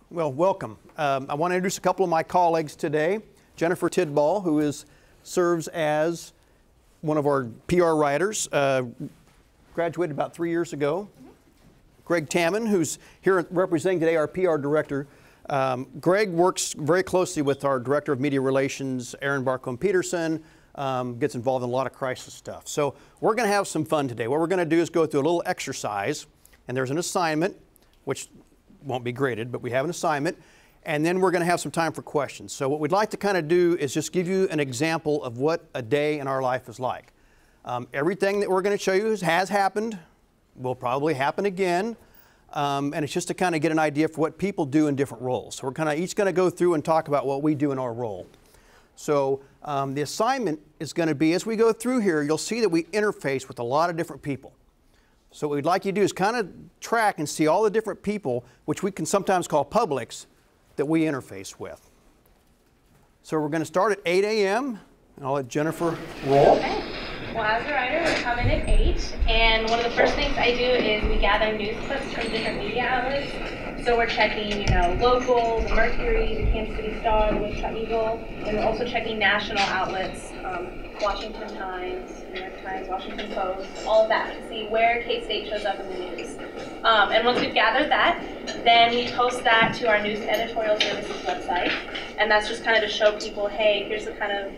Well, welcome. I want to introduce a couple of my colleagues today. Jennifer Tidball, who serves as one of our PR writers, graduated about 3 years ago. Greg Tammen, who's here representing today our PR director. Greg works very closely with our Director of Media Relations, Aaron Barcombe-Peterson, gets involved in a lot of crisis stuff. So we're going to have some fun today. What we're going to do is go through a little exercise, and there's an assignment, which won't be graded, but we have an assignment, and then we're going to have some time for questions. So what we'd like to kind of do is just give you an example of what a day in our life is like. Everything that we're going to show you has happened, will probably happen again, and it's just to kind of get an idea for what people do in different roles. So we're kind of each going to go through and talk about what we do in our role. So the assignment is going to be, as we go through here, you'll see that we interface with a lot of different people. So what we'd like you to do is kind of track and see all the different people, which we can sometimes call publics, that we interface with. So we're going to start at 8 a.m. and I'll let Jennifer roll. Okay. Well, as a writer, we come in at 8, and one of the first things I do is we gather news clips from different media outlets. So we're checking, local, the Mercury, the Kansas City Star, the Wichita Eagle, and we're also checking national outlets, Washington Times, New York Times, Washington Post, all of that to see where K-State shows up in the news. And once we've gathered that, then we post that to our news editorial services website, and that's just kind of to show people, hey, here's the kind of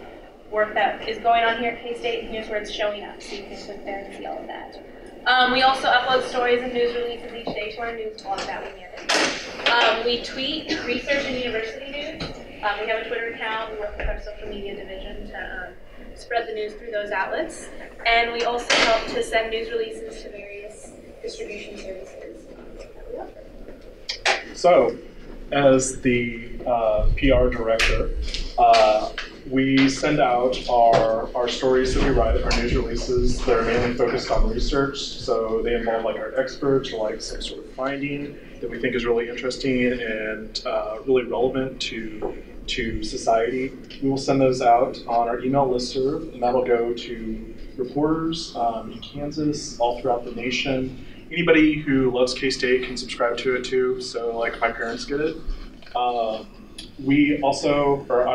work that is going on here at K-State, and here's where it's showing up, so you can click there and see all of that. We also upload stories and news releases each day to our news blog that we manage. We tweet research and university news. We have a Twitter account. We work with our social media division to spread the news through those outlets. And we also help to send news releases to various distribution services. So, as the PR director, we send out our stories that we write, our news releases that are mainly focused on research. So they involve like our experts or like some sort of finding that we think is really interesting and really relevant to society. We will send those out on our email listserv, and that'll go to reporters in Kansas, all throughout the nation. Anybody who loves K-State can subscribe to it too, so like my parents get it. I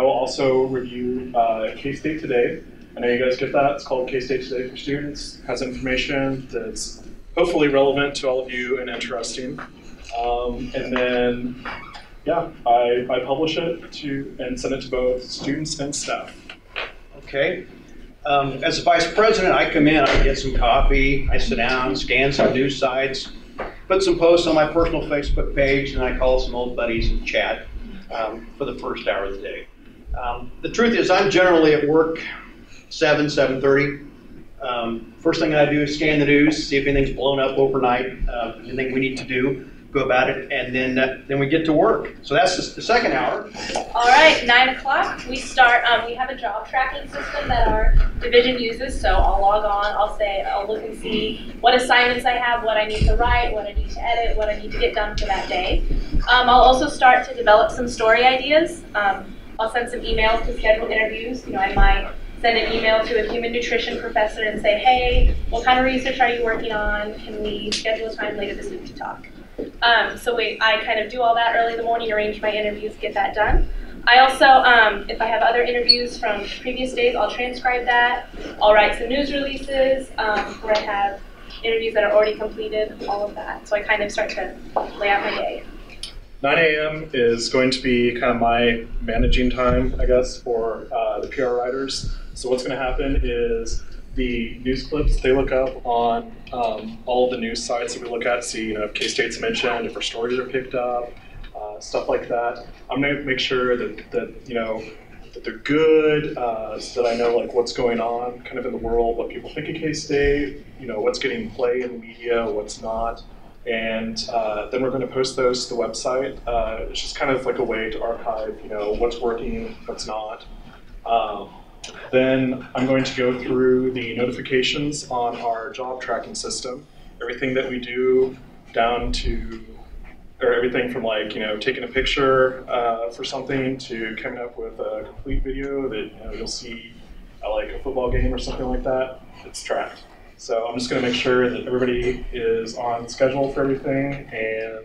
will also review K-State Today. I know you guys get that. It's called K-State Today for Students. It has information that's hopefully relevant to all of you and interesting. And then, yeah, I publish it and send it to both students and staff. Okay. As a vice president, I come in, I get some coffee, I sit down, scan some news sites, put some posts on my personal Facebook page, and I call some old buddies and chat for the first hour of the day. The truth is, I'm generally at work 7:30. First thing I do is scan the news, see if anything's blown up overnight, anything we need to do, go about it, and then we get to work. So that's the second hour. All right, 9 o'clock, we start, we have a job tracking system that our division uses, so I'll log on, I'll look and see what assignments I have, what I need to write, what I need to edit, what I need to get done for that day. I'll also start to develop some story ideas. I'll send some emails to schedule interviews. I might send an email to a human nutrition professor and say, hey, what kind of research are you working on? Can we schedule a time later this week to talk? I kind of do all that early in the morning, arrange my interviews, get that done. I also, if I have other interviews from previous days, I'll transcribe that. I'll write some news releases where I have interviews that are already completed, all of that. So I kind of start to lay out my day. 9 a.m. is going to be kind of my managing time, I guess, for the PR writers. So what's going to happen is the news clips they look up on all of the news sites that we look at, see if K-State's mentioned, if our stories are picked up, stuff like that. I'm going to make sure that they're good, so that I know like what's going on kind of in the world, what people think of K-State, what's getting play in the media, what's not. And then we're going to post those to the website. It's just kind of like a way to archive, what's working, what's not. Then I'm going to go through the notifications on our job tracking system. Everything that we do down to, or everything from like, taking a picture for something to coming up with a complete video that you'll see at like a football game or something like that, it's tracked. So I'm just going to make sure that everybody is on schedule for everything, and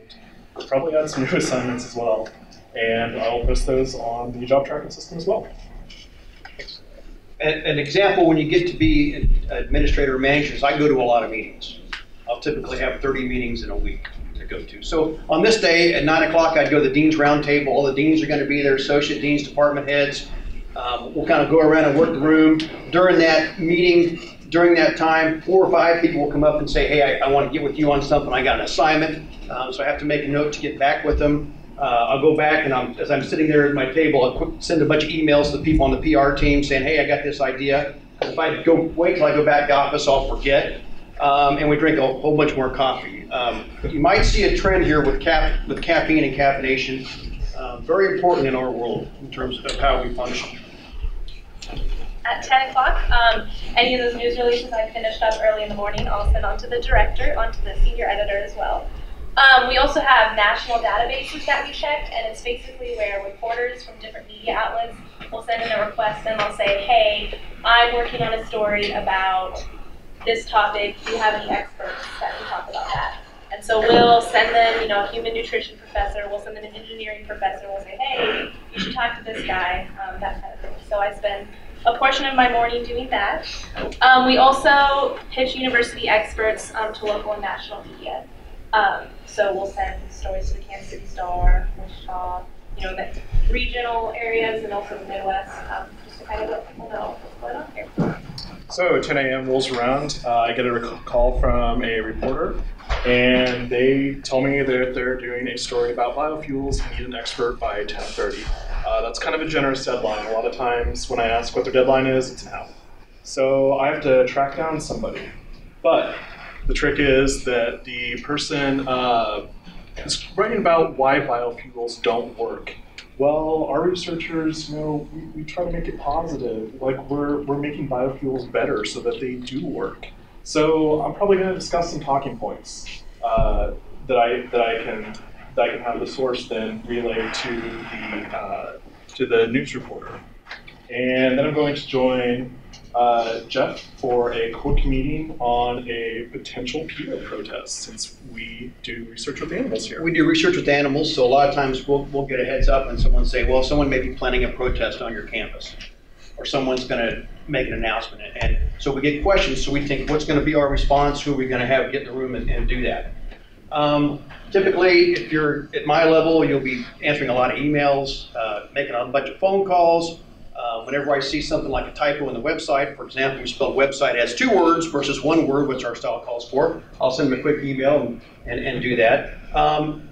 probably add some new assignments as well. And I'll post those on the job tracking system as well. An example, when you get to be an administrator or manager, is I go to a lot of meetings. I'll typically have 30 meetings in a week to go to. So on this day at 9 o'clock, I'd go to the Dean's Roundtable. All the deans are going to be there, associate deans, department heads. We'll kind of go around and work the room. During that meeting, during that time, 4 or 5 people will come up and say, hey, I want to get with you on something. I got an assignment. So I have to make a note to get back with them. I'll go back and as I'm sitting there at my table, I'll send a bunch of emails to the people on the PR team saying, hey, I got this idea. If I wait till I go back to office, I'll forget. And we drink a whole bunch more coffee. You might see a trend here with caffeine and caffeination. Very important in our world in terms of how we function. At 10 o'clock, any of those news releases I finished up early in the morning, I'll send on to the director, onto the senior editor as well. We also have national databases that we check, and it's basically where reporters from different media outlets will send in a request and they'll say, hey, I'm working on a story about this topic. Do you have any experts that can talk about that? And so we'll send them, a human nutrition professor, we'll send them an engineering professor, we'll say, hey, you should talk to this guy, that kind of thing. So I spend a portion of my morning doing that. We also pitch university experts to local and national media. So we'll send stories to the Kansas City Star, Wichita, the regional areas and also the Midwest, just to kind of let people know what's going on here. So 10 a.m. rolls around, I get a call from a reporter, and they tell me that they're doing a story about biofuels and need an expert by 10:30. That's kind of a generous deadline. A lot of times when I ask what their deadline is, it's now. So I have to track down somebody. But the trick is that the person is writing about why biofuels don't work. Well, our researchers, we try to make it positive. Like we're making biofuels better so that they do work. So I'm probably going to discuss some talking points that I can have the source then relay to the news reporter, and then I'm going to join Jeff for a quick meeting on a potential PETA protest, since we do research with animals here. We do research with animals, so a lot of times we'll get a heads up and someone say, well, someone may be planning a protest on your campus, or someone's going to make an announcement. And so we get questions, so we think, what's going to be our response? Who are we going to have get in the room and do that? Typically, if you're at my level, you'll be answering a lot of emails, making a bunch of phone calls. Whenever I see something like a typo in the website, for example, we spell website as 2 words versus 1 word, which our style calls for, I'll send them a quick email and do that.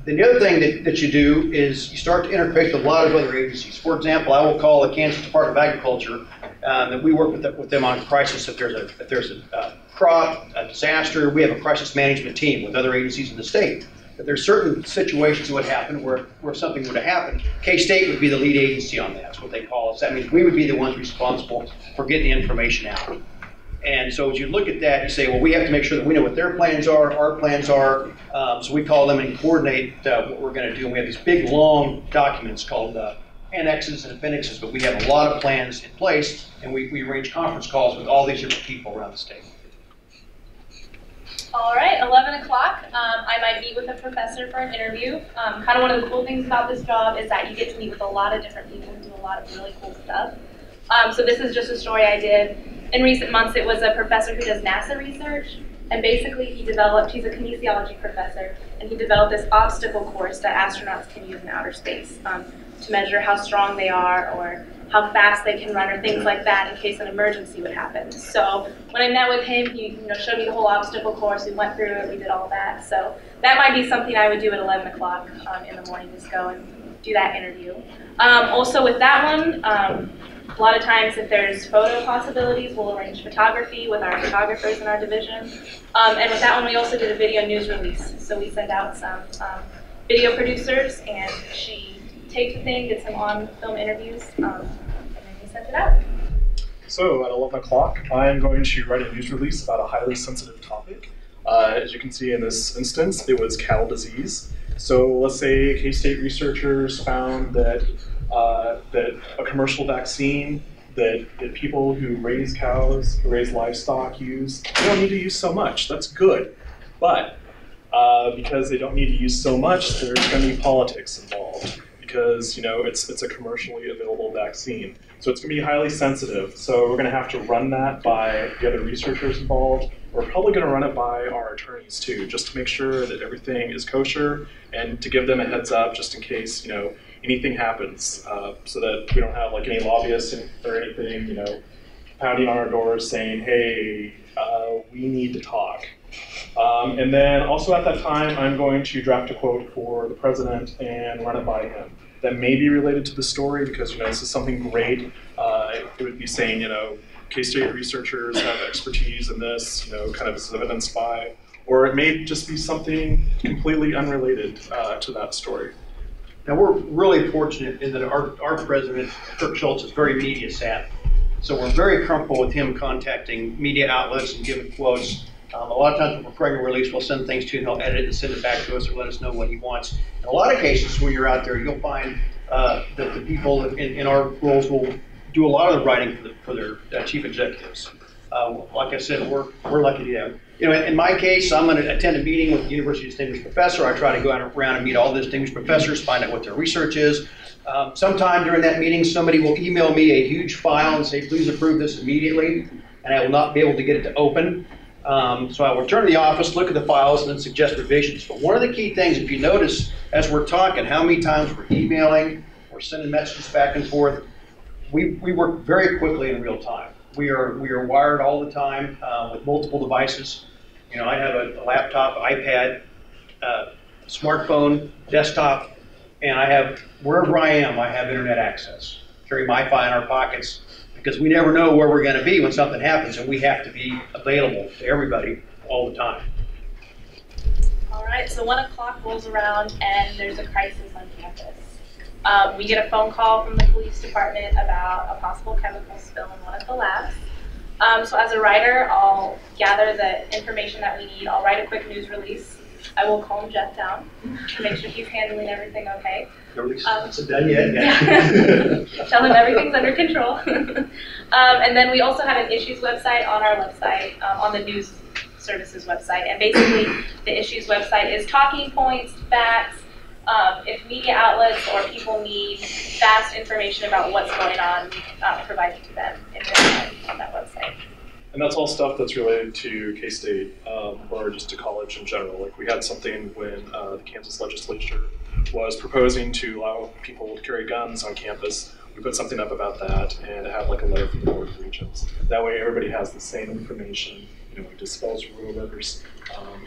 Then the other thing that you do is you start to interface with a lot of other agencies. For example, I will call the Kansas Department of Agriculture, that we work with them on crisis. If there's a crop, a disaster, we have a crisis management team with other agencies in the state. But there's certain situations that would happen where something would have happened. K-State would be the lead agency on that. That's what they call us. That means we would be the ones responsible for getting the information out. And so as you look at that, you say, well, we have to make sure that we know what their plans are, our plans are. So we call them and coordinate what we're going to do. And we have these big, long documents called annexes and appendixes, but we have a lot of plans in place, and we arrange conference calls with all these different people around the state. All right, 11 o'clock, I might meet with a professor for an interview. Kind of one of the cool things about this job is that you get to meet with a lot of different people who do a lot of really cool stuff. So this is just a story I did. In recent months, it was a professor who does NASA research, and basically he's a kinesiology professor, and he developed this obstacle course that astronauts can use in outer space to measure how strong they are or how fast they can run or things like that in case an emergency would happen. So when I met with him, he showed me the whole obstacle course. We went through it, we did all that. So that might be something I would do at 11 o'clock in the morning, just go and do that interview. Also with that one, a lot of times if there's photo possibilities, we'll arrange photography with our photographers in our division. And with that one, we also did a video news release. So we sent out some video producers, and she taped the thing, did some on-film interviews, and then we sent it out. So at 11 o'clock, I'm going to write a news release about a highly sensitive topic. As you can see in this instance, it was cow disease. So let's say K-State researchers found that a commercial vaccine that people who raise cows, who raise livestock use, you don't need to use so much. That's good. But because they don't need to use so much, there's going to be politics involved because it's a commercially available vaccine. So it's going to be highly sensitive. So we're going to have to run that by the other researchers involved. We're probably going to run it by our attorneys too, just to make sure that everything is kosher and to give them a heads up just in case anything happens, so that we don't have like any lobbyists or anything pounding on our doors saying, hey, we need to talk. And then also at that time, I'm going to draft a quote for the president and run it by him. That may be related to the story because this is something great. It would be saying, K-State researchers have expertise in this, kind of as evidenced by, or it may just be something completely unrelated to that story. Now we're really fortunate in that our president, Kirk Schultz, is very media savvy. So we're very comfortable with him contacting media outlets and giving quotes. A lot of times when we're preparing a release, we'll send things to him, he'll edit and send it back to us or let us know what he wants. In a lot of cases when you're out there, you'll find that the people in our roles will do a lot of the writing for their chief executives. Like I said, we're lucky to have. In my case, I'm going to attend a meeting with the University Distinguished Professor. I try to go around and meet all the distinguished professors, find out what their research is. Sometime during that meeting, somebody will email me a huge file and say, please approve this immediately, and I will not be able to get it to open. So I will return to the office, look at the files, and then suggest revisions. But one of the key things, if you notice, as we're talking, how many times we're emailing, we're sending messages back and forth, we work very quickly in real time. We are wired all the time with multiple devices. I have a laptop, iPad, smartphone, desktop, and I have, wherever I am, I have internet access. Carry MiFi in our pockets because we never know where we're going to be when something happens, and we have to be available to everybody all the time. All right, so 1 o'clock rolls around and there's a crisis on campus. We get a phone call from the police department about a possible chemical spill in one of the labs. So as a writer, I'll gather the information that we need. I'll write a quick news release. I will calm Jeff down to make sure he's handling everything okay. The release isn't done yet. Yeah. Tell him everything's under control. And then we also have an issues website on our website, on the news services website. And basically, the issues website is talking points, facts. If media outlets or people need fast information about what's going on, provide it to them in real time on that website. And that's all stuff that's related to K-State or just to college in general. Like we had something when the Kansas legislature was proposing to allow people to carry guns on campus. We put something up about that and have like a letter from the Board of Regents. That way everybody has the same information. It dispels rumors.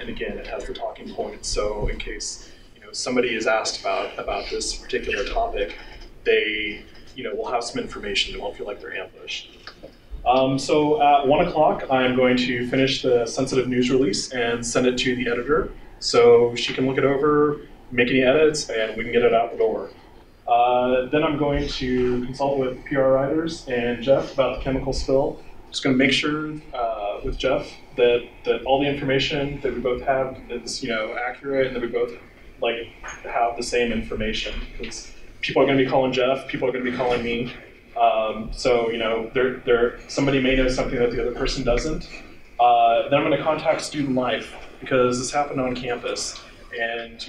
And again, it has the talking points. So in case somebody is asked about this particular topic, they will have some information. They won't feel like they're ambushed. So at 1 o'clock, I'm going to finish the sensitive news release and send it to the editor so she can look it over, make any edits, and we can get it out the door. Then I'm going to consult with PR writers and Jeff about the chemical spill. Just going to make sure with Jeff that all the information that we both have is accurate and that we both have the same information, because people are going to be calling Jeff, people are going to be calling me. So somebody may know something that the other person doesn't. Then I'm going to contact Student Life because this happened on campus, and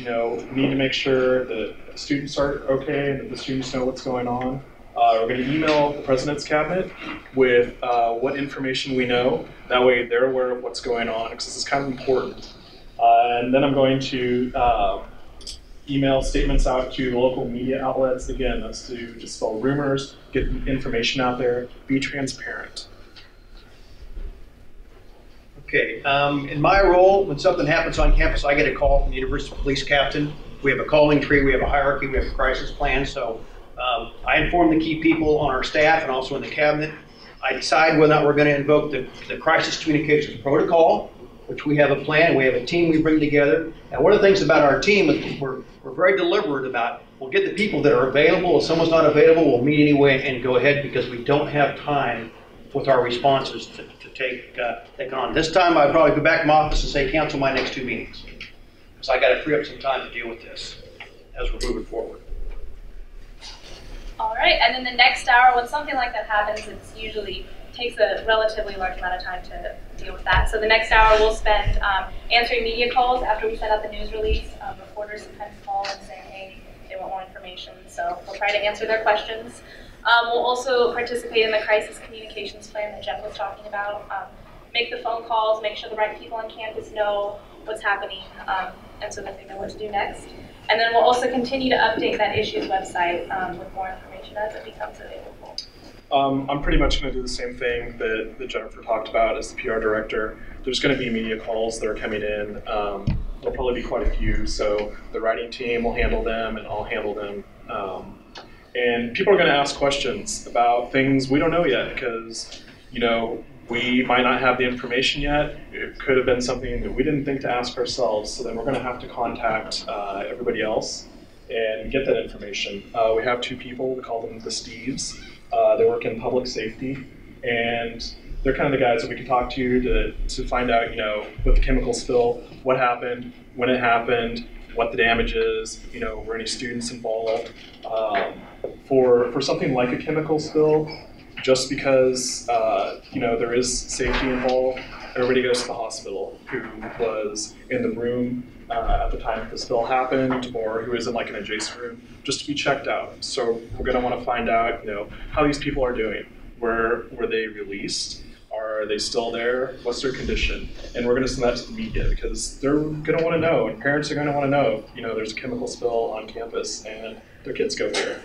we need to make sure that students are okay and that the students know what's going on. We're going to email the President's Cabinet with what information we know. That way they're aware of what's going on, because this is kind of important. And then I'm going to email statements out to local media outlets. Again, that's to dispel rumors, get information out there, be transparent. Okay, in my role, when something happens on campus, I get a call from the University Police Captain. We have a calling tree, we have a hierarchy, we have a crisis plan. So I inform the key people on our staff and also in the cabinet. I decide whether or not we're going to invoke the crisis communications protocol, which we have a plan, we have a team we bring together. And one of the things about our team is we're very deliberate about, we'll get the people that are available. If someone's not available, we'll meet anyway and go ahead, because we don't have time with our responses to take on. This time I'd probably go back to my office and say, cancel my next 2 meetings, because I got to free up some time to deal with this as we're moving forward. All right, and then the next hour, when something like that happens, it's usually takes a relatively large amount of time to deal with that. So the next hour we'll spend answering media calls after we send out the news release. Reporters sometimes call and say, hey, they want more information. So we'll try to answer their questions. We'll also participate in the crisis communications plan that Jeff was talking about. Make the phone calls, make sure the right people on campus know what's happening, and so that they know what to do next. And then we'll also continue to update that issues website with more information as it becomes available. I'm pretty much going to do the same thing that Jennifer talked about as the PR director. There's going to be media calls that are coming in. There'll probably be quite a few, so the writing team will handle them and I'll handle them. And people are going to ask questions about things we don't know yet because, we might not have the information yet. It could have been something that we didn't think to ask ourselves, so then we're going to have to contact everybody else and get that information. We have 2 people, we call them the Steves. They work in public safety, and they're kind of the guys that we can talk to find out, with the chemical spill, what happened, when it happened, what the damage is, were any students involved. For something like a chemical spill, just because there is safety involved, everybody goes to the hospital who was in the room at the time the spill happened, or who is in like an adjacent room, just to be checked out. So we're going to want to find out, how these people are doing. Were they released? Are they still there? What's their condition? And we're going to send that to the media because they're going to want to know, and parents are going to want to know, there's a chemical spill on campus and their kids go there.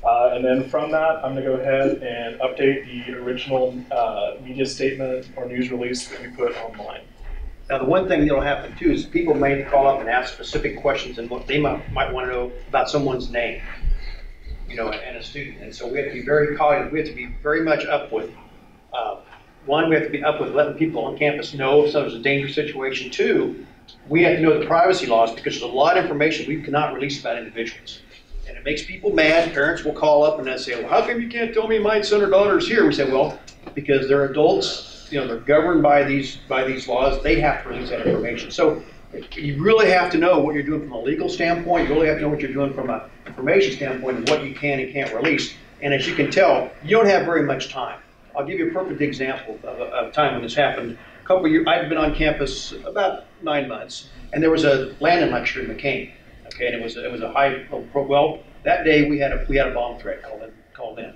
And then from that, I'm going to go ahead and update the original media statement or news release that we put online. Now, the one thing that'll happen too is people may call up and ask specific questions, and what they might want to know about someone's name, and a student. And so we have to be very cautious. We have to be very much up with. One, we have to be up with letting people on campus know if there's a dangerous situation. 2, we have to know the privacy laws because there's a lot of information we cannot release about individuals. And it makes people mad. Parents will call up and they'll say, well, how come you can't tell me my son or daughter's here? We say, well, because they're adults, they're governed by these laws. They have to release that information. So you really have to know what you're doing from a legal standpoint. You really have to know what you're doing from an information standpoint and what you can and can't release. And as you can tell, you don't have very much time. I'll give you a perfect example of a time when this happened. A couple of years, I'd been on campus about 9 months, and there was a landing lecture in McCain. Okay, and it was a high. Well, that day we had a bomb threat called in,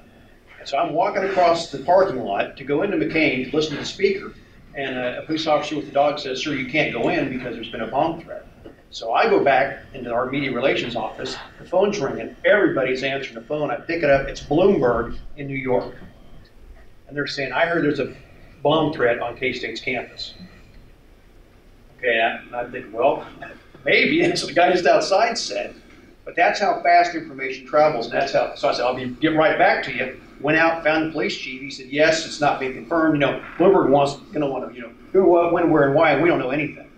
and so I'm walking across the parking lot to go into McCain to listen to the speaker, and a police officer with the dog says, "Sir, you can't go in because there's been a bomb threat." So I go back into our media relations office. The phone's ringing. Everybody's answering the phone. I pick it up. It's Bloomberg in New York. And they're saying, I heard there's a bomb threat on K-State's campus. Okay, and I think, well, maybe. That's what the guy just outside said. But that's how fast information travels. And that's how, so I said, I'll get right back to you. Went out, found the police chief. He said, yes, it's not being confirmed. Bloomberg wants, want to, who, what, when, where, and why, and we don't know anything.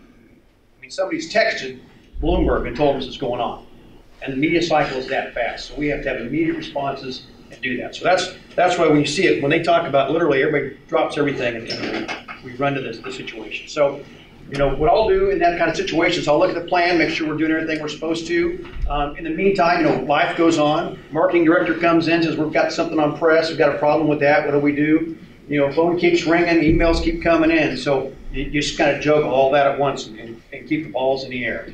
I mean, somebody's texted Bloomberg and told us what's going on. And the media cycle is that fast. So we have to have immediate responses and do that. So that's why when you see it, when they talk about literally everybody drops everything and we run to the situation. So, what I'll do in that kind of situation is I'll look at the plan, make sure we're doing everything we're supposed to. In the meantime, life goes on. Marketing director comes in, says we've got something on press, we've got a problem with that, what do we do? Phone keeps ringing, emails keep coming in. So you just kind of juggle all that at once and keep the balls in the air.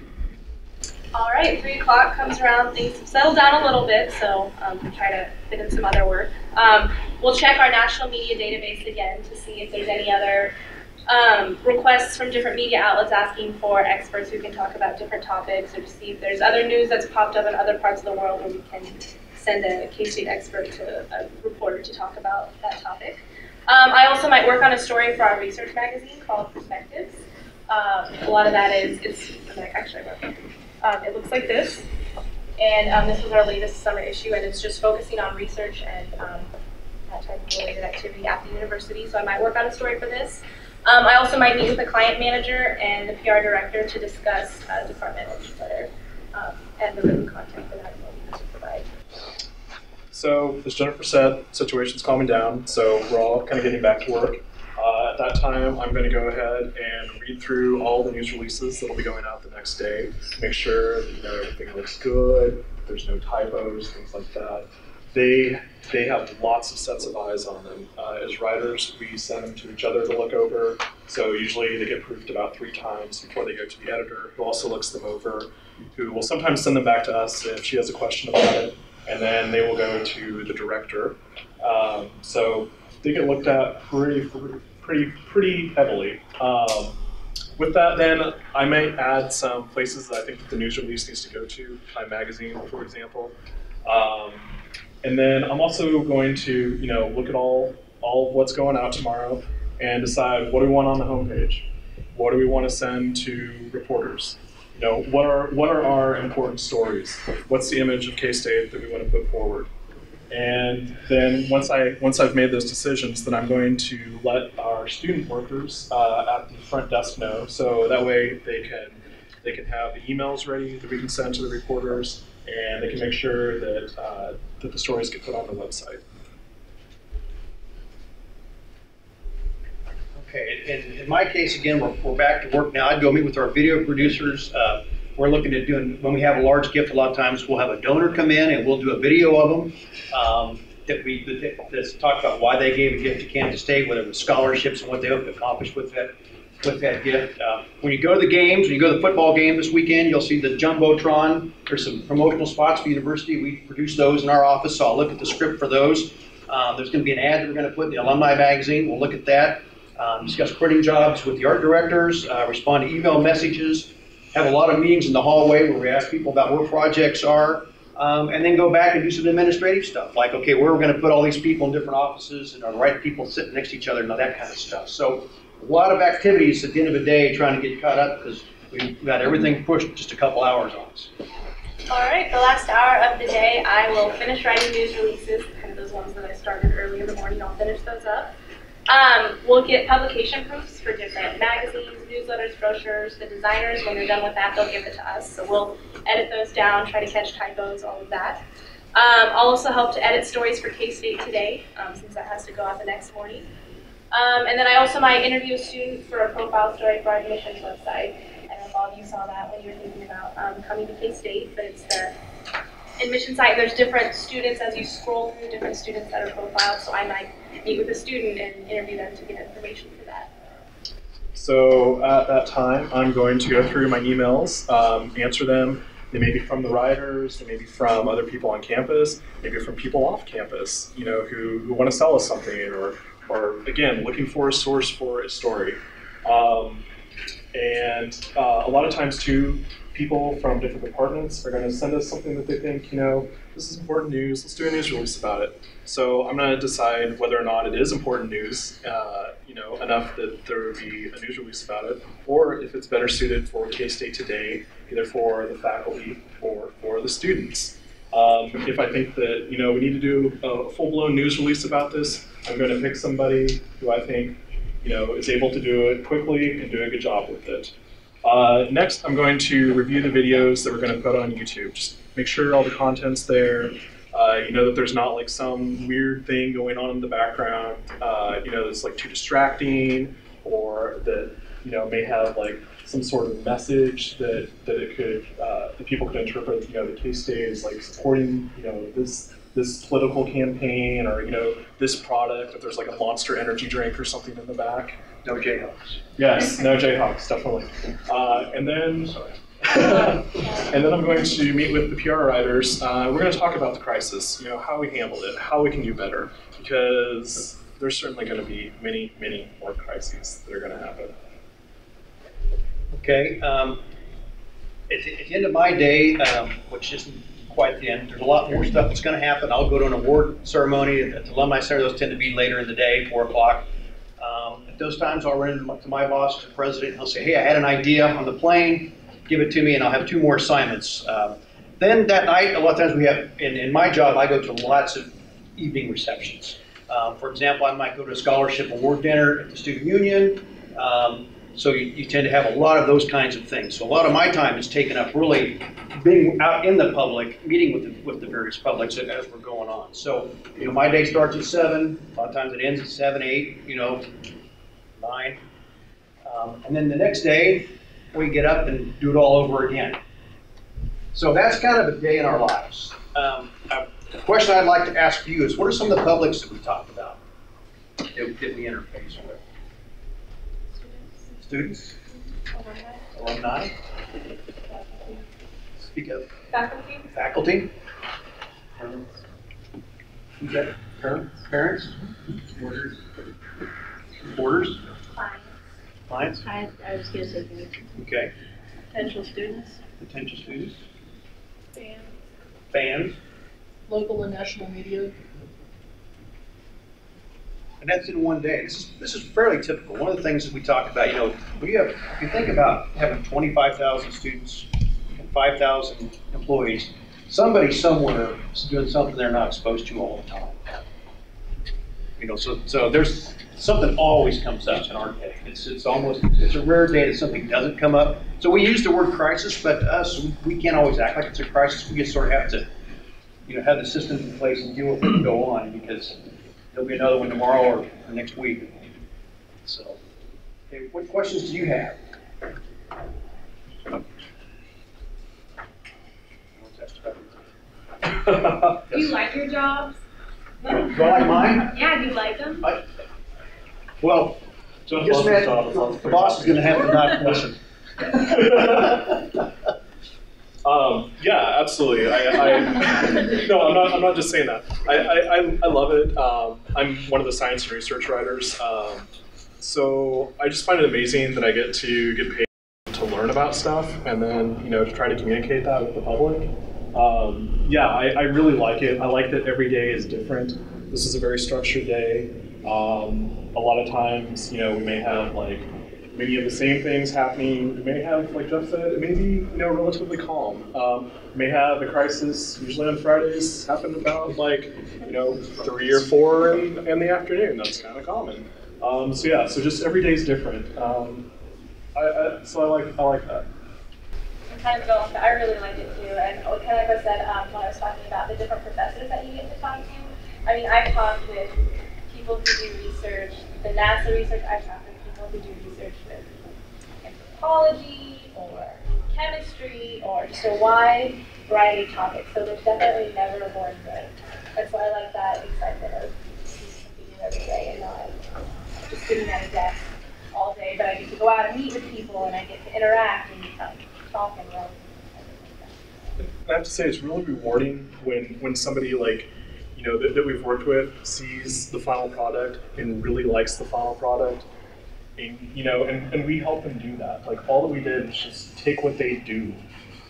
All right, 3 o'clock comes around, things have settled down a little bit, so we'll try to fit in some other work. We'll check our national media database again to see if there's any other requests from different media outlets asking for experts who can talk about different topics, or to see if there's other news that's popped up in other parts of the world where we can send a K-State expert to a reporter to talk about that topic. I also might work on a story for our research magazine called Perspectives. A lot of that it looks like this, and this was our latest summer issue, and it's just focusing on research and that type of related activity at the university, so I might work on a story for this. I also might meet with the client manager and the PR director to discuss departmental newsletter and the written content for that we'll to provide. So, as Jennifer said, situation's calming down, so we're all kind of getting back to work. At that time, I'm going to go ahead and read through all the news releases that will be going out the next day, make sure that everything looks good, there's no typos, things like that. they have lots of sets of eyes on them. As writers, we send them to each other to look over. So usually they get proofed about 3 times before they go to the editor, who also looks them over, who will sometimes send them back to us if she has a question about it, and then they will go to the director. So they get looked at pretty heavily. With that, then, I might add some places that I think that the news release needs to go to, Time Magazine, for example. And then I'm also going to, look at all of what's going out tomorrow and decide what do we want on the homepage? What do we want to send to reporters? What are our important stories? What's the image of K-State that we want to put forward? And then once I've made those decisions, then I'm going to let our student workers at the front desk know, so that way they can have the emails ready that we can send to the reporters, and they can make sure that that the stories get put on the website. Okay, in my case, again, we're back to work now. I'd go meet with our video producers. We're looking at doing, when we have a large gift, a lot of times we'll have a donor come in and we'll do a video of them that's talk about why they gave a gift to Kansas State, whether it was scholarships and what they hope to accomplish with that gift. When you go to the games, when you go to the football game this weekend, you'll see the Jumbotron. There's some promotional spots for the university. We produce those in our office, so I'll look at the script for those. There's going to be an ad that we're going to put in the alumni magazine. We'll look at that. Discuss printing jobs with the art directors, respond to email messages, have a lot of meetings in the hallway where we ask people about where projects are, and then go back and do some administrative stuff, like, okay, where we're going to put all these people in different offices and are the right people sitting next to each other and all that kind of stuff. So a lot of activities at the end of the day trying to get caught up because we've got everything pushed just a couple hours on us. All right, the last hour of the day, I will finish writing news releases, kind of those ones that I started early in the morning. I'll finish those up. We'll get publication proofs for different magazines, newsletters, brochures. The designers, when they're done with that, they'll give it to us. So we'll edit those down, try to catch typos, all of that. I'll also help to edit stories for K-State Today, since that has to go out the next morning. And then I also might interview a student for a profile story for our admissions website. I don't know if all of you saw that when you were thinking about coming to K-State, but it's the admission site. There's different students as you scroll through, different students that are profiled, so I might meet with a student and interview them to get information for that. So at that time, I'm going to go through my emails, answer them. They may be from the writers, they may be from other people on campus, maybe from people off campus, who want to sell us something, or again, looking for a source for a story. And a lot of times too, people from different departments are going to send us something that they think, this is important news, let's do a news release about it. So I'm going to decide whether or not it is important news, enough that there would be a news release about it, or if it's better suited for K-State Today, either for the faculty or for the students. If I think that, we need to do a full-blown news release about this, I'm going to pick somebody who I think, is able to do it quickly and do a good job with it. Next, I'm going to review the videos that we're going to put on YouTube. Just make sure all the content's there. That there's not like some weird thing going on in the background, that's like too distracting, or that, may have like some sort of message that it could, that people could interpret, the K-State is like supporting, this political campaign, or, this product, if there's like a Monster energy drink or something in the back. No Jayhawks. Yes, no Jayhawks, definitely. And then I'm going to meet with the PR writers. We're going to talk about the crisis, how we handled it, how we can do better, because there's certainly going to be many, many more crises that are going to happen. Okay. At the end of my day, which isn't quite the end, there's a lot more stuff that's going to happen. I'll go to an award ceremony at the Alumni Center. Those tend to be later in the day, 4 o'clock. At those times, I'll run into my boss, the president, and he'll say, hey, I had an idea on the plane. Give it to me, and I'll have 2 more assignments. Then that night, a lot of times we have, in my job, I go to lots of evening receptions. For example, I might go to a scholarship award dinner at the student union. So you tend to have a lot of those kinds of things. So a lot of my time is taken up really being out in the public, meeting with the various publics as we're going on. So, my day starts at 7. A lot of times it ends at 7, 8, 9. And then the next day, we get up and do it all over again. So that's kind of a day in our lives. The question I'd like to ask you is, what are some of the publics that we talked about that we interface with? Students? Alumni? Speak up. Faculty. Faculty? Who's that? Parents? Boarders? Boarders? Clients. Clients? I was going to say me. Okay. Potential students, Potential students? Fans. Fans? local and national media. And that's in one day. This is fairly typical. One of the things that we talk about, if you think about having 25,000 students and 5,000 employees, somebody somewhere is doing something they're not supposed to all the time. So there's something always comes up in our day. It's a rare day that something doesn't come up. So we use the word crisis, but to us, we can't always act like it's a crisis. We just sort of have to, have the systems in place and deal with it and go on, because there'll be another one tomorrow or next week. So, okay, what questions do you have? Do you like your jobs? Do I like mine? Yeah, do you like them? Well, Jeff just loves his met, job. the boss is going to have to not listen. Yeah, absolutely. No, I'm not just saying that. I love it. I'm one of the science and research writers. So I just find it amazing that I get paid to learn about stuff, and then, to try to communicate that with the public. Yeah, I really like it. I like that every day is different. This is a very structured day. A lot of times, we may have many of the same things happening. We may have, like Jeff said, it may be, relatively calm. We may have a crisis, usually on Fridays, happen about 3 or 4 in the afternoon. That's kind of common. So yeah, so just every day is different. So I like that. Kind of go off, I really like it too, and kind of like I said when I was talking about the different professors that you get to talk to. I mean, I've talked with people who do research, the NASA research. I've talked with people who do research with anthropology or chemistry or just a wide variety of topics. So there's definitely never a boring day. And so I like that excitement of doing something new every day and not just sitting at a desk all day, but I get to go out and meet with people and I get to interact and talk and run. I have to say, it's really rewarding when somebody that we've worked with sees the final product and really likes the final product, and we help them do that. All that we did is just take what they do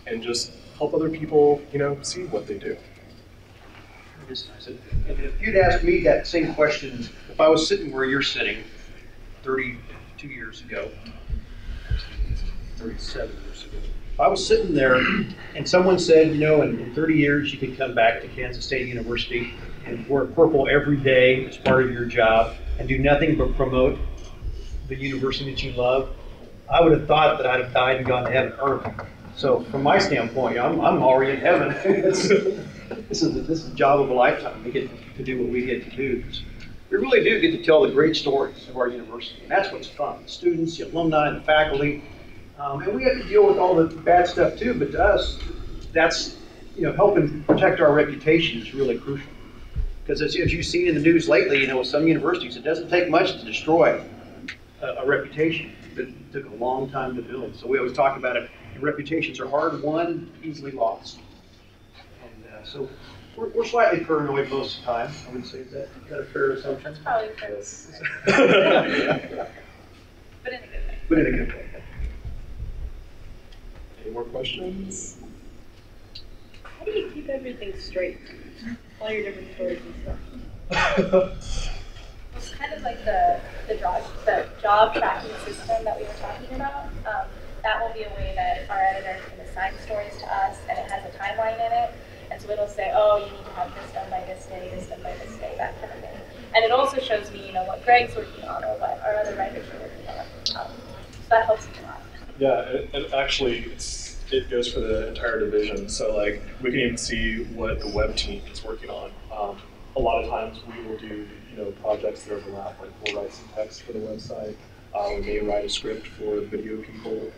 and just help other people, see what they do. And if you'd asked me that same question, if I was sitting where you're sitting 32 years ago, 37 years ago, if I was sitting there and someone said, in 30 years you could come back to Kansas State University and wear purple every day as part of your job and do nothing but promote the university that you love, I would have thought that I'd have died and gone to heaven early. So from my standpoint, I'm already in heaven. This is the job of a lifetime. We get to do what we get to do. We really do get to tell the great stories of our university, and that's what's fun. The students, the alumni, and the faculty. And we have to deal with all the bad stuff too, but to us, that's, helping protect our reputation is really crucial. Because as you've seen in the news lately, with some universities, it doesn't take much to destroy a reputation that took a long time to build. So we always talk about it, reputations are hard won, easily lost. And so we're slightly paranoid most of the time, I would say. Is that a fair assumption? That's probably fair. But in a good way. But in a good way. Any more questions? How do you keep everything straight? All your different stories and stuff. It's kind of like the job tracking system that we were talking about. That will be a way that our editor can assign stories to us, and it has a timeline in it. And so it'll say, oh, you need to have this done by this day, this done by this day, that kind of thing. And it also shows me, what Greg's working on or what our other writers are working on. So that helps me a lot. Yeah, and actually, it goes for the entire division. So we can even see what the web team is working on. A lot of times we will do projects that overlap. We'll write some text for the website. We may write a script for the video people.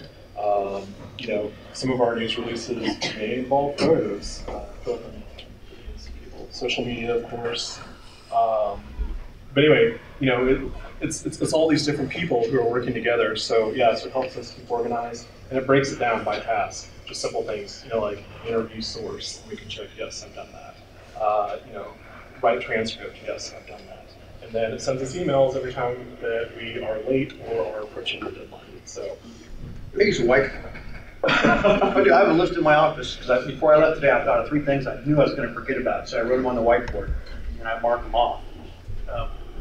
Some of our news releases may involve photos from people. social media, of course. But anyway, it's all these different people who are working together. So yeah, so it helps us keep organized, and it breaks it down by task. Just simple things, like interview source. We can check, yes, I've done that. Write transcript, yes, I've done that. And then it sends us emails every time that we are late or are approaching the deadline. So I use a whiteboard. I have a list in my office because before I left today, I thought of 3 things I knew I was going to forget about. So I wrote them on the whiteboard and I marked them off.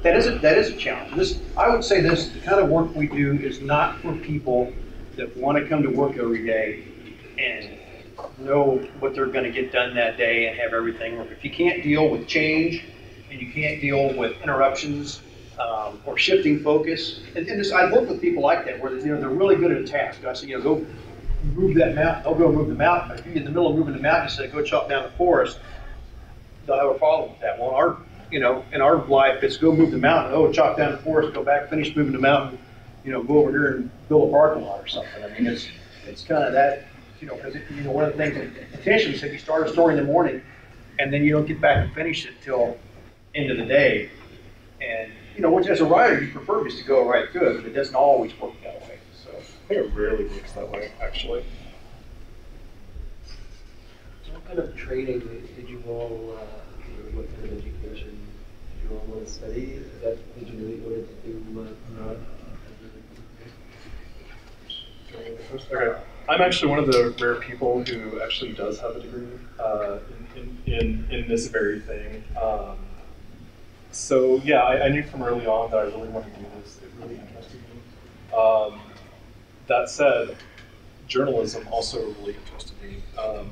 That is a challenge. I would say the kind of work we do is not for people that want to come to work every day and know what they're going to get done that day and have everything work. If you can't deal with change and you can't deal with interruptions or shifting focus, and I work with people like that where they're really good at a task. I say, go move that mountain. They'll go move the mountain. If you're in the middle of moving the mountain, you say, go chop down the forest. They'll have a problem with that. Well, in our life, it's go move the mountain. Oh, chop down the forest, go back, finish moving the mountain. Go over here and build a parking lot or something. I mean, it's kind of that. Because one of the things intentionally said you start a story in the morning, and then you don't get back and finish it till end of the day. And which as a writer, you prefer just to go right through it, but it doesn't always work that way. So I think it rarely works that way, actually. What kind of training did you all? What kind of education did you all want to study? Did you really want to do? Okay. I'm actually one of the rare people who actually does have a degree in this very thing. So yeah, I knew from early on that I really wanted to do this. It really interested me. That said, journalism also really interested me.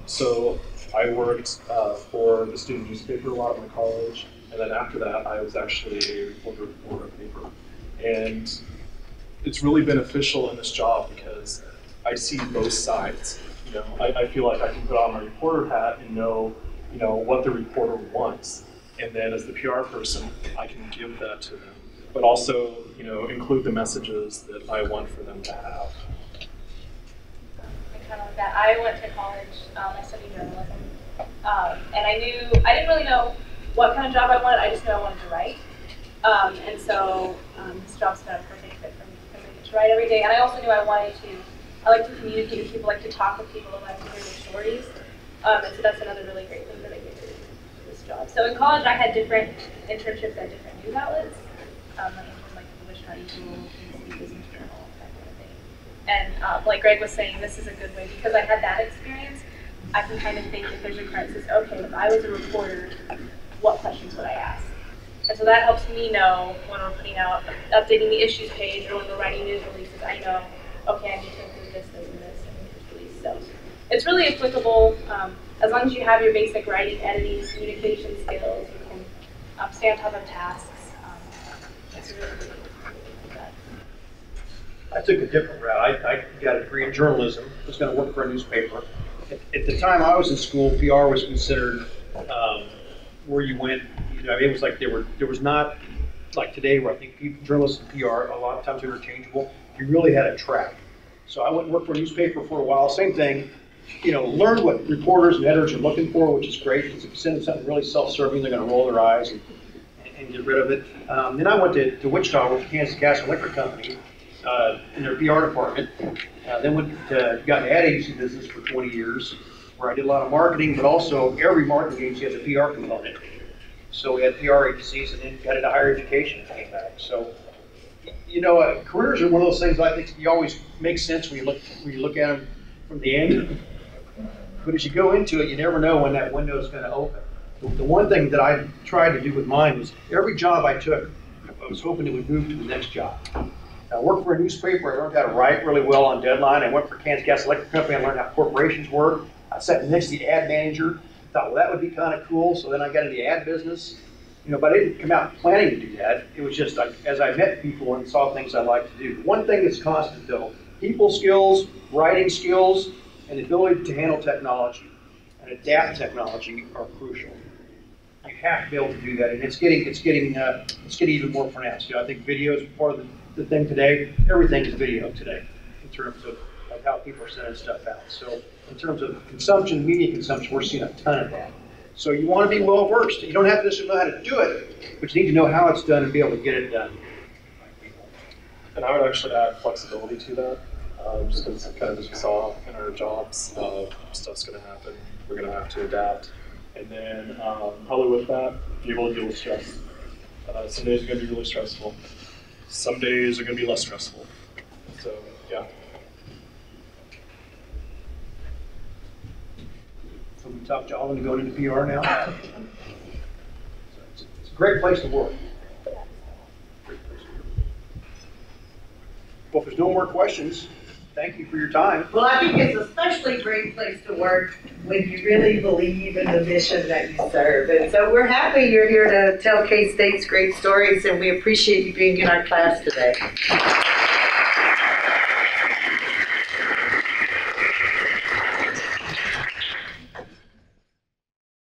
So I worked for the student newspaper a lot in college, and then after that, I was actually a reporter for a paper. And it's really beneficial in this job because I see both sides. I feel like I can put on my reporter hat and know, what the reporter wants, and then as the PR person, I can give that to them, but also, include the messages that I want for them to have. Kind of like that. I went to college. I studied journalism, and I didn't really know what kind of job I wanted. I just knew I wanted to write, and so this job's been a perfect fit for me because I get to write every day, and I also knew I like to communicate with people, I like to talk with people, I like to hear their stories. And so that's another really great thing that I get to do for this job. So in college, I had different internships at different news outlets, like the Wichita Eagle, the Business Journal, that kind of thing. And like Greg was saying, this is a good way because I had that experience. I can kind of think if there's a crisis, okay, if I was a reporter, what questions would I ask? And so that helps me know when we're updating the issues page or when we're writing news releases, I know, okay, I need to include this, this, and this in the news release. So it's really applicable as long as you have your basic writing, editing, communication skills, you can stay on top of tasks. It's really good. I took a different route. I got a degree in journalism. I was going to work for a newspaper. At the time I was in school, PR was considered where you went. It was like there was not like today where I think journalists and PR a lot of times are interchangeable. You really had a track. So I went and worked for a newspaper for a while. Same thing. Learn what reporters and editors are looking for, which is great because if you send them something really self-serving, they're going to roll their eyes and get rid of it. Then I went to Wichita with the Kansas Gas and Electric Company in their PR department. Then got into ad agency business for 20 years, where I did a lot of marketing, but also every marketing agency has a PR component. So we had PR agencies, and then got into higher education and came back. So, careers are one of those things I think you always make sense when you look at them from the end. But as you go into it, you never know when that window is going to open. The one thing that I tried to do with mine was every job I took, I was hoping it would move to the next job. I worked for a newspaper. I learned how to write really well on deadline. I went for Kansas Gas Electric Company. I learned how corporations work. I sat next to the ad manager. Thought, well, that would be kind of cool. So then I got into the ad business. But I didn't come out planning to do that. It was just like, as I met people and saw things I liked to do. One thing that's constant though, people skills, writing skills, and the ability to handle technology and adapt technology are crucial. You have to be able to do that, and it's getting even more pronounced. I think video is part of the thing today. Everything is video today in terms of how people are sending stuff out. So in terms of consumption, media consumption, we're seeing a ton of that. So you want to be well versed. You don't have to necessarily know how to do it, but you need to know how it's done and be able to get it done. And I would actually add flexibility to that, just because kind of as we saw in our jobs, stuff's going to happen. We're going to have to adapt. And then probably with that, be able to deal with stress. Some days are going to be really stressful. Some days are going to be less stressful. So, yeah. So we talked to all into going into PR now. It's a great place to work. Well, if there's no more questions, thank you for your time. Well, I think it's especially a great place to work when you really believe in the mission that you serve. And so we're happy you're here to tell K-State's great stories, and we appreciate you being in our class today.